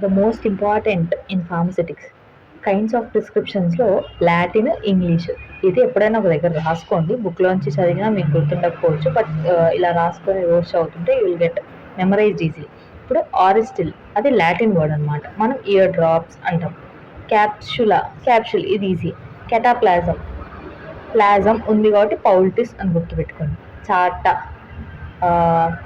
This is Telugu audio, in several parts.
The most important in pharmaceutics kinds of ప్రిస్క్రిప్షన్స్లో లాటిన్, ఇంగ్లీష్. ఇది ఎప్పుడైనా ఒక దగ్గర రాసుకోండి. బుక్లోంచి చదివినా మీకు గుర్తుండకపోవచ్చు, బట్ ఇలా రాసుకొని రోజు చదువుతుంటే you will get memorised easy. ఇప్పుడు ఆరిస్టిల్ అది లాటిన్ వర్డ్ అనమాట. మనం ఇయర్ డ్రాప్స్ అంటాం. క్యాప్షుల్ ఇది ఈజీ. కెటాప్లాజం ప్లాజం ఉంది కాబట్టి పౌల్టిస్ అని గుర్తుపెట్టుకోండి. చాట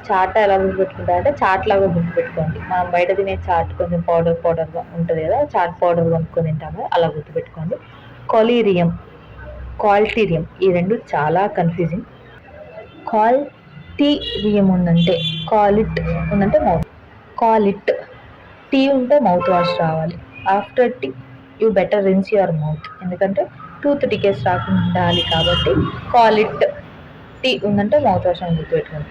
చాట ఎలా గుర్తుపెట్టుకుంటారంటే చాట్ లాగా గుర్తుపెట్టుకోండి. మనం బయట తినే చాట్ కొంచెం పౌడర్గా ఉంటుంది కదా, చాట్ పౌడర్ కొనుక్కొని తింటాం కదా, అలా గుర్తుపెట్టుకోండి. కొలీరియం, కాల్టీరియం ఈ రెండు చాలా కన్ఫ్యూజింగ్. కాల్టీరియం ఉందంటే కాలిట్ ఉందంటే మౌత్, కాలిట్ టీ ఉంటే మౌత్ వాష్ రావాలి. After tea you better rinse your mouth, ఎందుకంటే టూత్ టికేస్ రాకుండా ఉండాలి కాబట్టి. కాలిట్ టీ ఉందంటే మౌత్ వాష్ అని గుర్తుపెట్టుకోండి.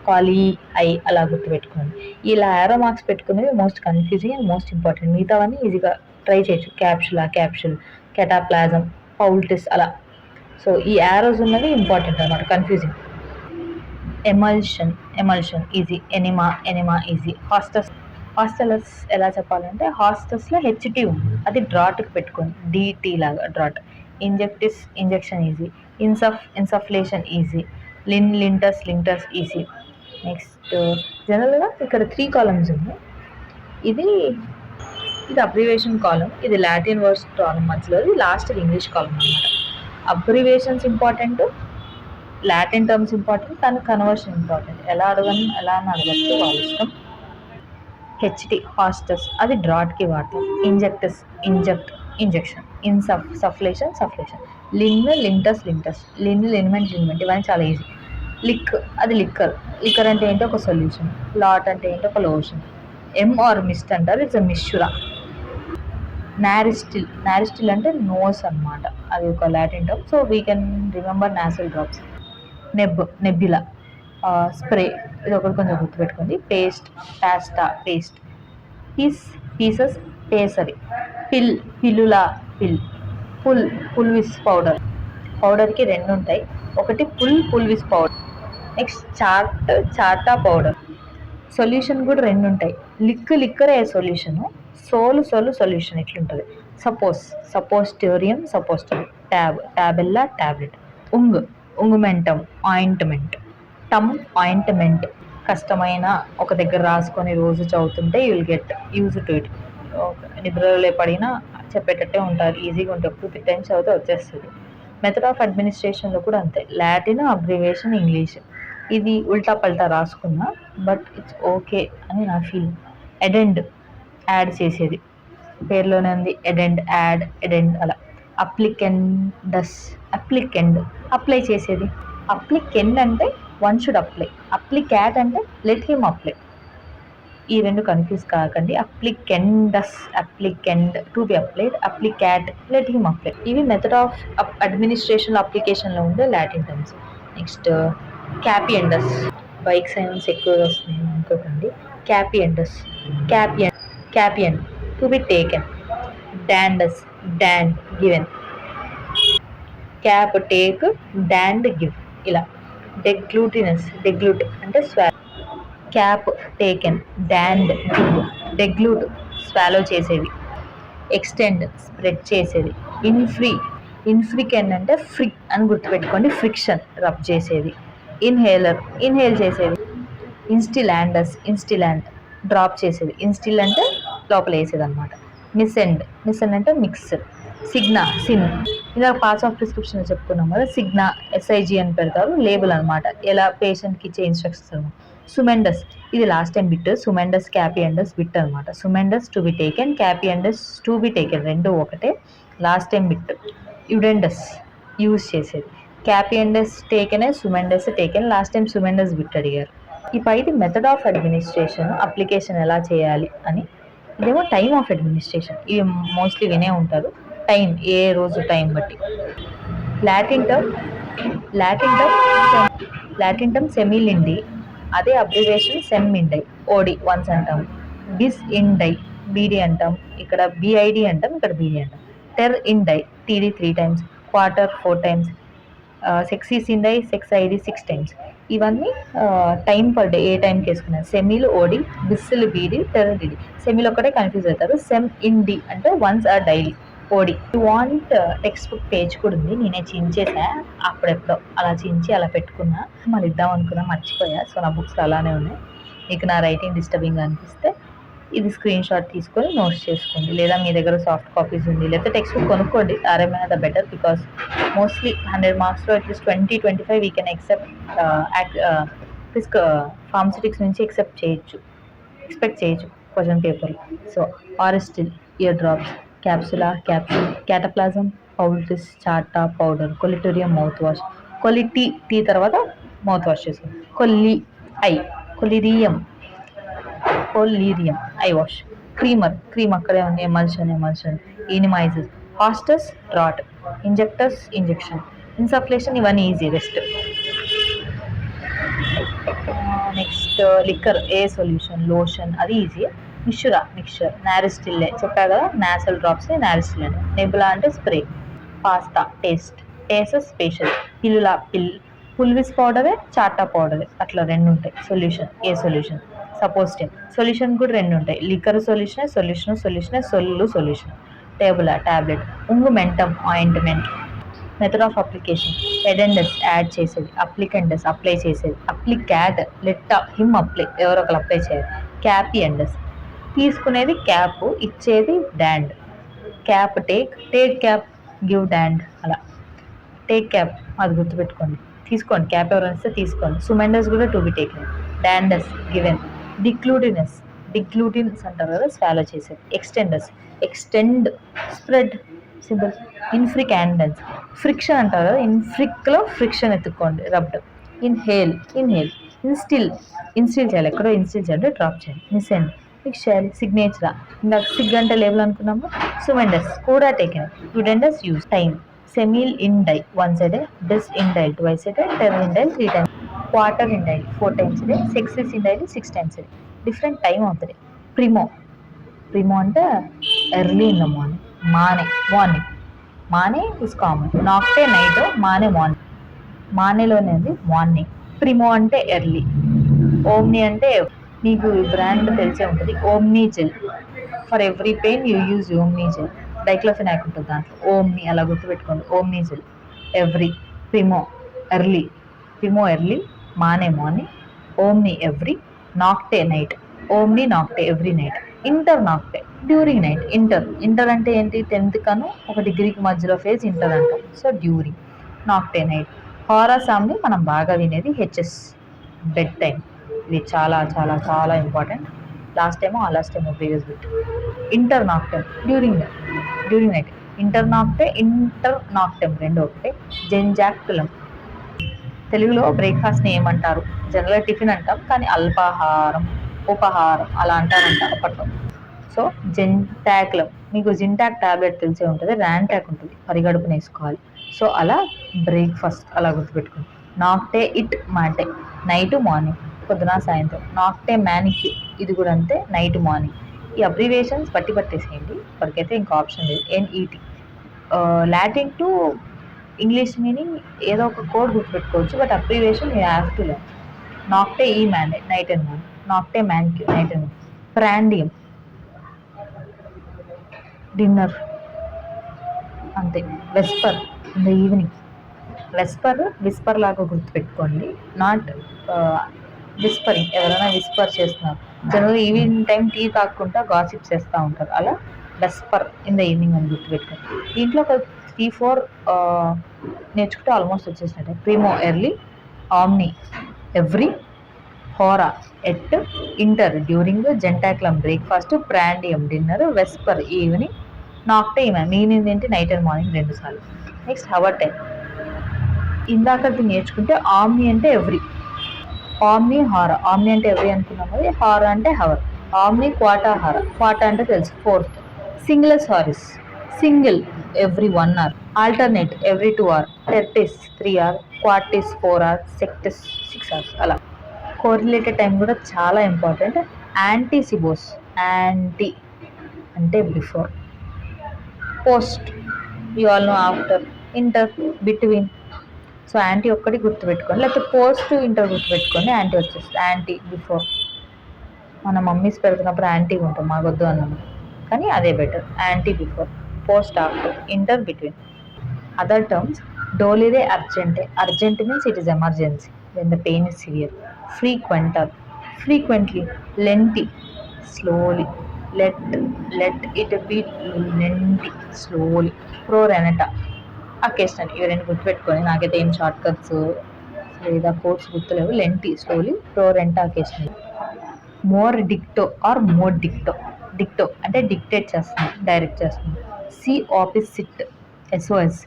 కాలీ ఐ అలా గుర్తుపెట్టుకోండి. ఇలా యారో మార్క్స్ పెట్టుకునేవి most confusing and most important. మిగతావన్నీ ఈజీగా ట్రై చేయొచ్చు. క్యాప్షుల్, కెటాప్లాజం, పౌల్టిస్ అలా. సో ఈ యారోస్ ఉన్నవి ఇంపార్టెంట్ అనమాట, confusing. Emulsion easy. Enema easy. హాస్టలస్ ఎలా చెప్పాలంటే హాస్టల్స్లో హెచ్టీ ఉంది, అది డ్రాట్కి పెట్టుకోండి, డిటీ లాగా draught. Injection easy. Insufflation easy. లింటర్స్ ఈజీ. నెక్స్ట్ జనరల్గా ఇక్కడ 3 కాలమ్స్ ఉన్నాయి. ఇది అబ్రివేషన్ కాలం, ఇది లాటిన్ వర్డ్స్ కాలం మధ్యలో, ఇది లాస్ట్ ఇంగ్లీష్ కాలం అనమాట. Abbreviations important, Latin terms important, కానీ కన్వర్షన్ ఇంపార్టెంట్. ఎలా అని అడగచ్చు, వాళ్ళ ఇష్టం. హెచ్టి హాస్టస్ అది డ్రాట్కి వాడతాం. ఇంజెక్షన్. సఫ్లేషన్. లింటర్స్. లిన్మెంట్ ఇవన్నీ చాలా ఈజీ. అది లిక్కర్ అంటే ఏంటి, ఒక సొల్యూషన్. లాట్ అంటే ఏంటి, ఒక లోషన్. ఆర్ మిస్ట్ అంటారు, ఇట్స్ అ మిస్చురా. నారిస్టిల్ అంటే నోస్ అనమాట, అది ఒక Latin term. So we can remember nasal drops. Nebula, spray ఇది ఒకటి కొంచెం గుర్తుపెట్టుకోండి. పేస్ట్. పీసెస్ పేసరీ. పిల్లులా. పుల్విస్ పౌడర్కి 2 ఉంటాయి, ఒకటి పుల్విస్ పౌడర్. నెక్స్ట్ చార్టా పౌడర్. సొల్యూషన్ కూడా 2 ఉంటాయి, లిక్కరే సొల్యూషను, సోలు సొల్యూషన్ ఇట్లుంటుంది. సపోస్టోరియం టాబెల్లా టాబ్లెట్. ఉంగుమెంటం ఆయింట్మెంట్. ఆయింట్మెంట్ కష్టమైన ఒక దగ్గర రాసుకొని రోజు చదువుతుంటే you will get use to it. నిద్రలో పడినా చెప్పేటట్టే ఉంటారు, ఈజీగా ఉంటుంది. 2-3 టైమ్స్ చదివితే వచ్చేస్తుంది. మెథడ్ ఆఫ్ అడ్మినిస్ట్రేషన్లో కూడా అంతే, లాటిన్, అబ్రివేషన్, ఇంగ్లీష్. ఇది ఉల్టా పల్టా రాసుకున్నా, బట్ ఇట్స్ ఓకే అని నా ఫీలింగ్. ఎడెండ్ యాడ్ చేసేది, పేరులోనే ఉంది. ఎడెండ్ అలా. అప్లై చేసేది. అప్లికెండ్ అంటే వన్ షుడ్ అప్లై. అప్లిక్యాట్ అంటే లెట్ హిమ్ అప్లై. ఈ 2 కన్ఫ్యూజ్ కాకండి. అప్లికెండ్ టు బి అప్లైడ్, అప్లిక్యాట్ లెట్ హిమ్ అప్లై. ఇవి మెథడ్ ఆఫ్ అడ్మినిస్ట్రేషన్ అప్లికేషన్లో ఉండే లాటిన్ టర్మ్స్. నెక్స్ట్ క్యాపియండస్. బైక్ సైన్స్ ఎక్కువగా వస్తున్నాయి అనుకోకండి. క్యాపియన్ టు బి టేకెన్. డాండ్ గివెన్. క్యాప్ టేక్, డాండ్ గివ్ ఇలా. డెగ్లూట్ అంటే స్వాలో. క్యాప్ టేకెన్, డాండ్ గివ్. డెగ్లూట్ స్వాలో చేసేది. ఎక్స్టెండ్ స్ప్రెడ్ చేసేది. ఇన్ఫ్రికెన్ అంటే ఫ్రిక్ అని గుర్తుపెట్టుకోండి, ఫ్రిక్షన్ రబ్ చేసేది. ఇన్హేల్ చేసేది. ఇన్స్టిలాండ్ డ్రాప్ చేసేది. ఇన్స్టిల్ అంటే లోపల వేసేది అనమాట. మిస్సెండ్ అంటే మిక్స్. సిన్ ఇలా పార్ట్స్ ఆఫ్ ప్రిస్క్రిప్షన్ చెప్పుకున్నాం కదా. SIG అని పెడతారు, లేబుల్ అనమాట, ఎలా పేషెంట్కి ఇచ్చే ఇన్స్ట్రక్షన్స్. సుమెండస్ ఇది లాస్ట్ టైం బిట్. సుమెండస్ క్యాపియండస్ బిట్ అనమాట. సుమెండస్ టు బి టేకెన్, క్యాపియండస్ టు బి టేకెన్, 2 ఒకటే, లాస్ట్ టైం బిట్. యుడెండస్ యూజ్ చేసేది. క్యాపియండస్ టేకెన్, సుమెండస్ టేకెన్, లాస్ట్ టైం సుమెండస్ బిట్ అడిగారు. ఈ పైది మెథడ్ ఆఫ్ అడ్మినిస్ట్రేషన్, అప్లికేషన్ ఎలా చేయాలి అని. ఇదేమో టైమ్ ఆఫ్ అడ్మినిస్ట్రేషన్, ఇవి మోస్ట్లీ వినే ఉంటారు. టైం, ఏ రోజు టైం బట్టి. లాటిన్ టర్మ్ సెమిలిండి, అదే అబ్రివేషన్ సెమ్మిండై. ఓడి వన్స్ అంటాం. బిస్ ఇన్ డై బీడీ అంటాం, ఇక్కడ బిఐడి అంటాం, ఇక్కడ బీడీ అంటాం. టెర్ ఇన్ డై టీడీ 3 times. క్వార్టర్ 4 times. సెక్సీస్ ఇన్ డై, సెక్స్ ఐడి 6 times. ఇవన్నీ టైం పర్ డే ఏ టైంకి వేసుకున్నారు. సెమీలు ఓడి, బిస్సులు బీడి, టెర్రడిడి. సెమీలు ఒక్కటే కన్ఫ్యూజ్ అవుతారు. సెమ్ ఇన్ డి అంటే వన్స్ ఆ డైలీ. ఓడి you want text book page కూడా ఉంది, నేనే చించేసా అప్పుడెప్పుడో అలా చించి అలా పెట్టుకున్నా, మళ్ళీ ఇద్దాం అనుకున్నా మర్చిపోయా. సో నా బుక్స్ అలానే ఉన్నాయి. మీకు నా రైటింగ్ డిస్టర్బింగ్ అనిపిస్తే ఇది స్క్రీన్ షాట్ తీసుకొని నోట్స్ చేసుకోండి, లేదా మీ దగ్గర సాఫ్ట్ కాపీస్ ఉంది లేకపోతే టెక్స్ట్ బుక్ కొనుక్కోండి. ఆర్ఎంఐ ద బెటర్, బికాస్ మోస్ట్లీ 100 మార్క్స్లో at least 20-25 we can except pharmaceutics నుంచి ఎక్సెప్ట్ చేయొచ్చు, ఎక్స్పెక్ట్ చేయొచ్చు క్వశ్చన్ పేపర్. సో ఆరిస్టిల్, ఇయర్ డ్రాప్స్, క్యాప్సులా క్యాప్సూల్, క్యాటప్లాజం, పౌల్టిస్, చాటా పౌడర్, కొలిటోరియం మౌత్ వాష్. కొలిటీ టీ తర్వాత మౌత్ వాష్ చేసుకోండి. కొల్లి ఐ, కొలిరియం ఐ వాష్. క్రీమర్, క్రీమ్ అక్కడే ఉంది. ఎమల్షన్, ఈనిమైజర్. హాస్టస్, డ్రాట్. ఇంజెక్టర్స్, ఇంజెక్షన్. ఇన్సఫ్లేషన్, ఇవన్నీ ఈజీ రెస్ట్. నెక్స్ట్ లిక్కర్, ఏ సొల్యూషన్, లోషన్, అది ఈజీ. మిక్చర్, నారిస్టిల్లే చెప్పా కదా, నాసల్ డ్రాప్స్ నారిస్టిల్ అంటే. నెబులా అంటే స్ప్రే. పాస్తా, టేసెస్ స్పెషల్. పిల్లులా పుల్విస్ పౌడరే, చాటా పౌడరే, అట్లా 2 ఉంటాయి. సొల్యూషన్, ఏ సొల్యూషన్. సపోజిటివ్ సొల్యూషన్ కూడా 2 ఉంటాయి. లిక్కర్ సొల్యూషన్, సొల్యూషన్. టేబులా టాబ్లెట్. ఉంగుమెంటం ఆయింట్మెంట్. మెథడ్ ఆఫ్ అప్లికేషన్, ఎడెండస్ యాడ్ చేసేది, అప్లికెండస్ అప్లై చేసేది, అప్లిక్యాట్ లెట్ హిమ్ అప్లై ఎవరో ఒకరు అప్లై చేయాలి. క్యాపియండస్ తీసుకునేది క్యాప్, ఇచ్చేది డాండ్. క్యాప్ టేక్ క్యాప్, గివ్ డాండ్. అలా టేక్ క్యాప్ అది గుర్తుపెట్టుకోండి, తీసుకోండి క్యాప్ ఎవరైనా ఇస్తే తీసుకోండి. సుమెండస్ కూడా టు బి టేకెన్. డాండస్ గివెన్. డిగ్లూటినస్ అంటారు కదా, స్వాలో చేసేది. Extend, spread simple. ఇన్ఫ్రికాండెన్స్, ఫ్రిక్షన్ అంటారు కదా, ఇన్ఫ్రిక్లో ఫ్రిక్షన్ ఎత్తుక్కోండి, రబ్డ్. ఇన్హేల్, ఇన్స్టిల్ చేయాలి, ఎక్కడో ఇన్స్టిల్ చేయాలి, డ్రాప్ చేయాలి. మిస్సెండ్, ఫిక్స్ చేయాలి. సిగ్నేచరా, ఇందాక సిగ్ అంటే లేబుల్ అనుకున్నాము. సుమెండస్ కూడా టేకెన్. యుడెండస్ యూజ్. టైం, సెమీల్ ఇన్ డై వన్స్ ఎ డే, డెస్ ఇన్ డైల్ ట్వైస్ ఎ డే, టెర్ ఇన్ డైల్ 3 times, క్వార్టర్ ఇన్ డైల్ 4 times a day, సెక్సిస్ ఇన్ డైల్ 6 times a day. Different time అవుతుంది. ప్రిమో అంటే early in the morning. Morning. మానే ఇస్ కామన్. నాక్టే నైట్, మానే మార్నింగ్. మానేలోనే ఉంది మార్నింగ్. ప్రిమో అంటే ఎర్లీ. ఓమ్ని అంటే మీకు బ్రాండ్ తెలిసే ఉంటుంది, Omnigel. For every pain you use Omnigel. Diclofenac ఉంటుంది దాంట్లో. ఓమ్ని అలా గుర్తుపెట్టుకోండి, ఓమ్ని జెల్. ప్రిమో ఎర్లీ, మానే మార్నింగ్, ఓమ్ని ఎవ్రీ, నాక్టే నైట్. ఓమ్ని నాక్టే ఎవ్రీ నైట్. ఇంటర్ నాక్టే డ్యూరింగ్ నైట్. ఇంటర్ అంటే ఏంటి, 10th కను 1 డిగ్రీకి మధ్యలో ఫేజ్ ఇంటర్ అంటాం. So during. నాక్టే నైట్. హారాసామ్ని మనం బాగా వినేది హెచ్ఎస్, బెడ్ టైం. ఇది చాలా చాలా చాలా ఇంపార్టెంట్. లాస్ట్ టైమో ప్రీవియస్ బిట్. ఇంటర్ నాక్టెమ్ డ్యూరింగ్ నైట్. ఇంటర్ నాక్టెమ్ 2 ఒకటే. జెంజాక్టులం, తెలుగులో బ్రేక్ఫాస్ట్ని ఏమంటారు, జనరల్గా టిఫిన్ అంటాం, కానీ అల్పాహారం, ఉపహారం అలా అంటారంట అప్పట్లో. సో జెంటాక్లం, మీకు జింటాక్ టాబ్లెట్ తెలిసే ఉంటుంది, ర్యాంటాక్ ఉంటుంది, పరిగడుపున వేసుకోవాలి. సో అలా బ్రేక్ఫాస్ట్ అలా గుర్తుపెట్టుకోండి. నాక్టే ఇట్ మాటే, నైట్ మార్నింగ్, పొద్దున సాయంత్రం. నాక్టే మ్యానిక్, ఇది కూడా అంతే, నైట్ మార్నింగ్. ఈ అబ్రివేషన్స్ పట్టేసేయండి, ఇప్పటికైతే ఇంకా ఆప్షన్ లేదు. ఎన్ఈటి, లాటిన్ టు ఇంగ్లీష్ మీనింగ్ ఏదో ఒక కోడ్ గుర్తుపెట్టుకోవచ్చు, but abbreviation you have to learn. నాక్టే ఈ మ్యాన్ నైట్ అండ్ మార్నింగ్. నాక్టే మ్యాన్క్యూ నైట్ అండ్ మార్నింగ్. ప్రాండియం డిన్నర్ అంతే. వెస్పర్ ఇన్ ద ఈవినింగ్. విస్పర్ లాగా గుర్తుపెట్టుకోండి, నాట్ విస్పరింగ్. ఎవరైనా విస్పర్ చేస్తున్నారు, జనరల్గా ఈవినింగ్ టైం టీ కాకుండా గాసిప్ చేస్తూ ఉంటారు, అలా వెస్పర్ ఇన్ ద ఈవినింగ్ అని గుర్తుపెట్టుకోండి. దీంట్లో ఒక 3-4 నేర్చుకుంటే ఆల్మోస్ట్ వచ్చేసినట్టే. ప్రిమో ఎర్లీ, ఆమ్ని ఎవ్రీ, హోరా ఎట్, ఇంటర్ డ్యూరింగ్, జెంటాక్లం బ్రేక్ఫాస్ట్, ప్రాండియం డిన్నర్, వెస్పర్ ఈవినింగ్, నాక్టే మీనింగ్ ఏంటి, నైట్ అండ్ మార్నింగ్ 2 సార్లు. Next hour time. ఇందాకది నేర్చుకుంటే ఆమ్ని అంటే ఎవ్రీ, ఆమ్ని హారా. ఆమ్ని అంటే ఎవ్రీ అనుకున్నాం కదా, హారా అంటే హవర్. ఆమ్ని క్వాటా హారా, క్వాటా అంటే తెలుసు 4th. సింగిలస్ హారిస్, single every 1 hour, alternate every 2 hours, టెర్టిస్ 3 hours, క్వార్టిస్ 4 hours, సెక్టిస్ 6 hours. అలా కోరిలేటెడ్ టైం కూడా చాలా ఇంపార్టెంట్. యాంటీసిబోస్, యాంటీ అంటే before, post you all know after, ఇంటర్ బిట్వీన్. సో యాంటీ ఒక్కటి గుర్తుపెట్టుకోండి, లేకపోతే పోస్ట్ ఇంటర్ గుర్తుపెట్టుకోండి, యాంటీ వచ్చేస్తుంది. యాంటీ బిఫోర్ మన మమ్మీస్ పెడుతున్నప్పుడు యాంటీ ఉంటుంది, మాకొద్దు అన్నమాట, కానీ అదే బెటర్. యాంటీ బిఫోర్, పోస్ట్ ఆఫ్టర్, ఇంటర్ బిట్వీన్. అదర్ టర్మ్స్, డోలిరే అర్జెంటే. Urgent means it is emergency when the pain is severe. ఫ్రీక్వెంటర్, ఫ్రీక్వెంట్లీ. లెంటి, స్లోలీ. లెట్ ఇట్ బి లెంటి, స్లోలీ. ప్రోరెనట, అకేషనల్. ఇవి రెండు గుర్తుపెట్టుకొని, నాకైతే ఏం షార్ట్ కట్స్ లేదా కోర్స్ గుర్తులేవు. లెంటి, స్లోలీ. ప్రోరెంట, అకేషనల్. మోర్ డిక్టో ఆర్ మోర్ డిక్టో. డిక్టో అంటే డిక్టేట్ చేస్తుంది, డైరెక్ట్ చేస్తుంది. సి ఆపోజిట్, ఎస్ఓఎస్.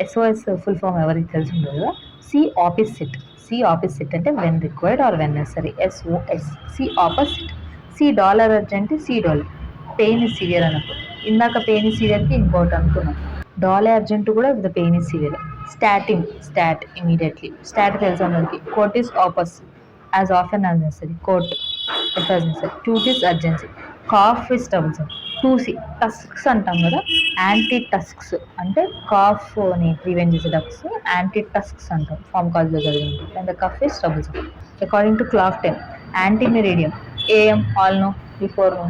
ఎస్ఓఎస్ ఫుల్ ఫామ్ ఎవరికి తెలిసి ఉండదు కదా. సి ఆపోజిట్. సి ఆపోజిట్ అంటే when required or when necessary. SOS, సి ఆపోజిట్. సి డాలర్ అర్జెంట్, సి డాలర్. పెయిన్ ఇస్ సివియర్ అన్నప్పుడు, ఇందాక పెయిన్ ఇస్ సివియర్కి ఇంకోటి అనుకున్నాం. డాలే అర్జెంట్ కూడా విత్ పెయిన్ ఇస్ సివియర్. స్టాటిన్, స్టాట్, ఇమీడియట్లీ. స్టాట్ తెలుసు అందరికి. కోర్ట్ ఇస్ ఆపోజిట్, యాజ్ ఆఫెన్ యాజ్ నెసరీ. కోర్ట్ ఇట్ వాజ్ నెసరీ. టూత్ ఇస్ అర్జెన్సీ. Cough is troublesome. టూసి, టస్క్స్ అంటాం కదా. యాంటీ టస్క్స్ అంటే కాఫ్ని ప్రివెంట్ చేసే టస్క్స్ యాంటీ టస్క్స్ అంటాం, ఫార్మకాలజీలో చదివింది. And the cough is troublesome. According to clock time, యాంటీ మెరిడియం, ఏఎం, ఆల్ నో, బిఫోర్ నో.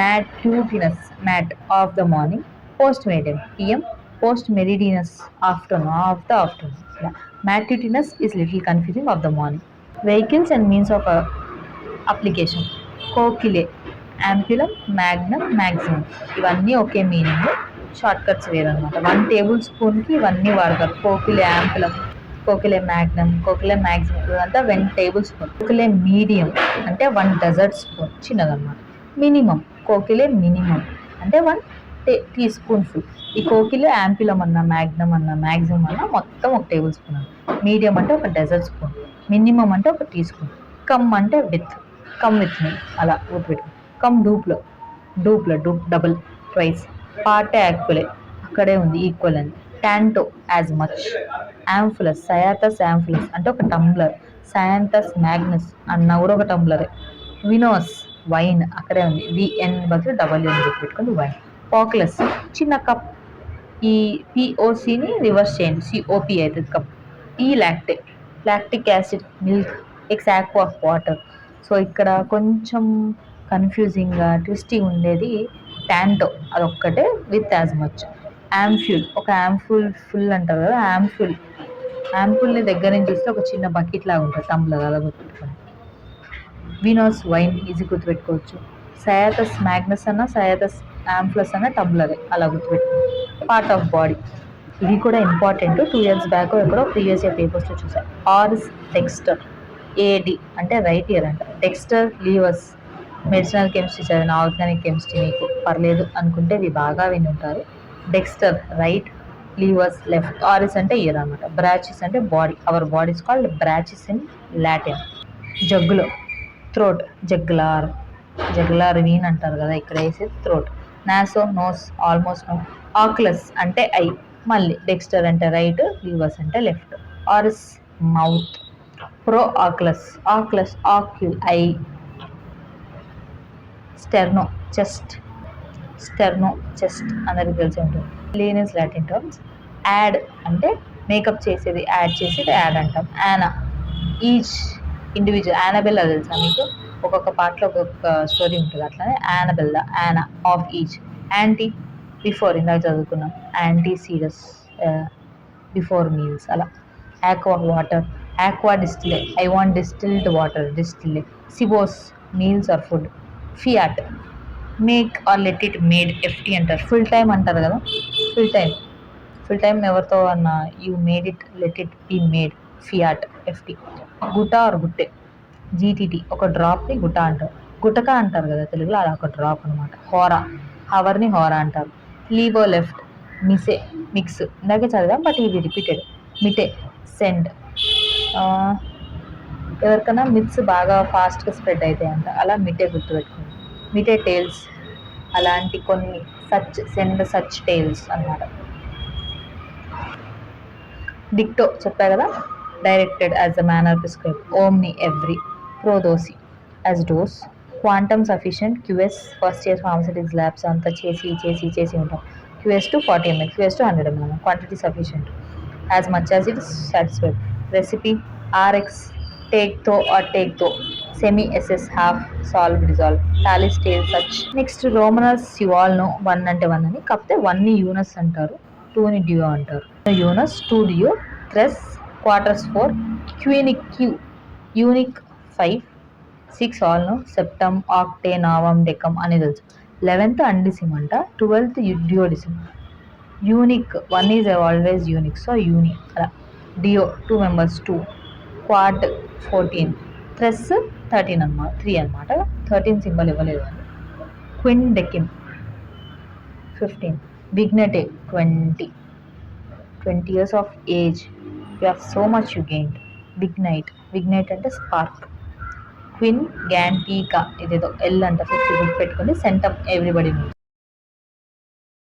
మ్యాట్యూటినస్, మ్యాట్, ఆఫ్ ద మార్నింగ్. పోస్ట్ మెరిడియం, పిఎం. పోస్ట్ మెరిడినస్, ఆఫ్టర్నూన్, ఆఫ్ ద ఆఫ్టర్నూన్. మ్యాట్యూటినస్ is little confusing, of the morning. Vehicles and means of application. కోకిలే, యాంప్యులం, మ్యాగ్నమ్, మ్యాక్సిమం. ఇవన్నీ ఒకే మీనింగ్, షార్ట్ కట్స్ వేరనమాట. 1 టేబుల్ స్పూన్కి ఇవన్నీ వాడతారు. కోకిలే యాంప్యులం, కోకిలే మ్యాగ్నమ్, కోకిలే మ్యాక్సిమం, ఇదంతా 1 టేబుల్ స్పూన్. కోకిలే మీడియం అంటే 1 డెజర్ట్ స్పూన్, చిన్నదన్నమాట. మినిమం, కోకిలే మినిమం అంటే 1 టీ స్పూన్ ఫుల్. ఈ కోకిలే యాంప్యులం అన్న, మ్యాగ్నమ్ అన్న, మ్యాక్సిమం అన్న మొత్తం 1 టేబుల్ స్పూన్ అన్న. మీడియం అంటే 1 డెజర్ట్ స్పూన్. మినిమం అంటే 1 టీ స్పూన్. కమ్ అంటే విత్, కమ్ విత్ మీ, అలా గుర్తుపెట్టు. కమ్ డూప్లో, డూప్ డబుల్, ట్వైస్. పార్టే యాక్యులే, అక్కడే ఉంది, ఈక్వల్ అని. టాంటో, యాజ్ మచ్. యాంఫులస్, సయాథస్ యాంఫులస్ అంటే 1 టంబ్లర్. సయాంథస్ మ్యాగ్నస్ అన్న కూడా 1 టంబ్లరే. వినోస్, వైన్, అక్కడే ఉంది, విఎన్ బదులు డబ్ల్యూ అని గుర్తుపెట్టుకోండి, వైన్. పాక్లెస్, చిన్న కప్. ఈ పిఓసిని రివర్స్ చేయండి, సిఓపి అవుతుంది కప్. ఈ లాక్టే, లాక్టిక్ యాసిడ్, మిల్క్. ఎక్స్ ఆక్వా, వాటర్. సో ఇక్కడ కొంచెం కన్ఫ్యూజింగ్గా ట్విస్టింగ్ ఉండేది టాంటో, అదొక్కటే, విత్ యాజ్ మచ్. యాంఫ్యూల్, ఒక యాంఫుల్ ఫుల్ అంటారు కదా, యాంఫుల్ని దగ్గర నుంచి చూస్తే ఒక చిన్న బకెట్ లాగా ఉంటుంది, టంబ్లర్, అలా గుర్తుపెట్టుకోండి. వినోస్, వైన్, ఈజీ గుర్తుపెట్టుకోవచ్చు. సయాథస్ మ్యాగ్నస్ అన్న, సయాథస్ యాంఫ్లస్ అన్న టంబ్లరే, అలా గుర్తుపెట్టుకోండి. పార్ట్ ఆఫ్ బాడీ, ఇది కూడా ఇంపార్టెంట్. 2 years బ్యాక్ ఎక్కడో ప్రీవియస్ ఇయర్ పేపర్స్లో చూసాను. ఆర్స్ డెక్స్టర్, ఏడి అంటే రైట్ ఇయర్ అంట. డెక్స్టర్, లీవర్స్. మెడిసినల్ కెమిస్ట్రీ చదివిన, ఆర్గానిక్ కెమిస్ట్రీ మీకు పర్లేదు అనుకుంటే ఇవి బాగా విని ఉంటారు. డెక్స్టర్ రైట్, లీవర్స్ లెఫ్ట్. ఆరిస్ అంటే ఇయర్ అనమాట. బ్రాచిస్ అంటే బాడీ, అవర్ బాడీస్ కాల్డ్ బ్రాచిస్ ఇన్ లాటిన్. జగ్గులో, థ్రోట్, జగ్లార్ వీన్ అంటారు కదా, ఇక్కడ వేసేది థ్రోట్. నాసో, నోస్, ఆల్మోస్ట్ నో. ఆక్యులస్ అంటే ఐ, మళ్ళీ డెక్స్టర్ అంటే రైట్, లీవర్స్ అంటే లెఫ్ట్. ఆరిస్, మౌత్. ప్రో ఆక్యులస్, ఆక్యుల్, ఐ. స్టెర్నో, చెస్ట్ అందరికి తెలిసి ఉంటుంది. లీనస్ లాటిన్ టర్మ్స్. యాడ్ అంటే మేకప్ చేసేది, యాడ్ చేసేది యాడ్ అంటాం. యానా, ఈచ్ ఇండివిజువల్. యానబెల్ అది తెలుసా మీకు, ఒక్కొక్క పార్ట్లో ఒక్కొక్క స్టోరీ ఉంటుంది, అట్లానే Annabelle, Yana, of each. Anti, before, ఇందాక చదువుకున్నాం. యాంటీసీడస్, బిఫోర్ మీల్స్, అలా. ఆక్వా, వాటర్. ఆక్వా డిస్టిలే, ఐ వాంట్ డిస్టిల్డ్ వాటర్, డిస్టిలే. సిబోస్, మీల్స్ ఆర్ ఫుడ్. ఫియాట్, make or let it made, FT అంటారు. ఫుల్ టైమ్ అంటారు కదా, ఫుల్ టైమ్ ఎవరితో అన్న, you made it, let it be made, ఫియాట్, ఎఫ్టీ. గుటా ఆర్ గుట్టే, జీటీటీ, ఒక డ్రాప్ని గుటా అంటారు. గుటక అంటారు కదా తెలుగులో, అలా ఒక డ్రాప్ అనమాట. హోరా, హవర్ని హోరా అంటారు. Livo, left. మిసే, మిక్స్, ఇందాకే చదివాం బట్ ఇది రిపీటెడ్. మిటే, సెండ్. ఎవరికైనా మిత్స్ బాగా ఫాస్ట్గా స్ప్రెడ్ అవుతాయంట, అలా మిటే గుర్తుపెట్టుకోండి. మిటే టేల్స్, అలాంటి కొన్ని, సెండ్ సచ్ టేల్స్ అన్నమాట. డిక్టో చెప్పా కదా, directed as the manner prescribe. ఓమ్ని, ఎవ్రీ. ప్రోదోసి, యాజ్ డోస్. క్వాంటమ్ సఫిషియంట్, QS, first year pharmaceutics labs అంతా చేసి ఉంటాం. QS to 40 ml, QS to 100 ml, quantity sufficient. as much as it is satisfied. Recipe RX take to or take to semi SS half solve dissolve tally stay such. Next Romanas you all know 1 అంటే 1 అని కాకపోతే 1 ని యూనస్ అంటారు 2 ని డ్యూ అంటారు. యూనస్ 2 డ్యూ థ్రెస్ క్వార్టర్స్ 4 క్యూనిక్ క్యూ యూనిక్ 5 6 ఆల్ నో సెప్టమ్ ఆక్టే నావం డెకమ్ అని తెలుసు. 11th అండిసిమ్ అంట 12th డ్యూడిసిమ్. Unique 1 is always unique so యూని అలా. డియో 2 members 2 క్వాడ్ 14 థ్రెస్ 13 అనమాట 3 అనమాట 13 సింబల్ ఇవ్వలేదు అని. క్విన్ డెకిమ్ 15 బిగ్నెటే 20 years of age you have so much you gained. బిగ్నైట్ అంటే స్పార్క్. క్విన్ గ్యాంటీకా ఇదేదో ఎల్ అంట 50 గుర్తుపెట్టుకోండి. Centum everybody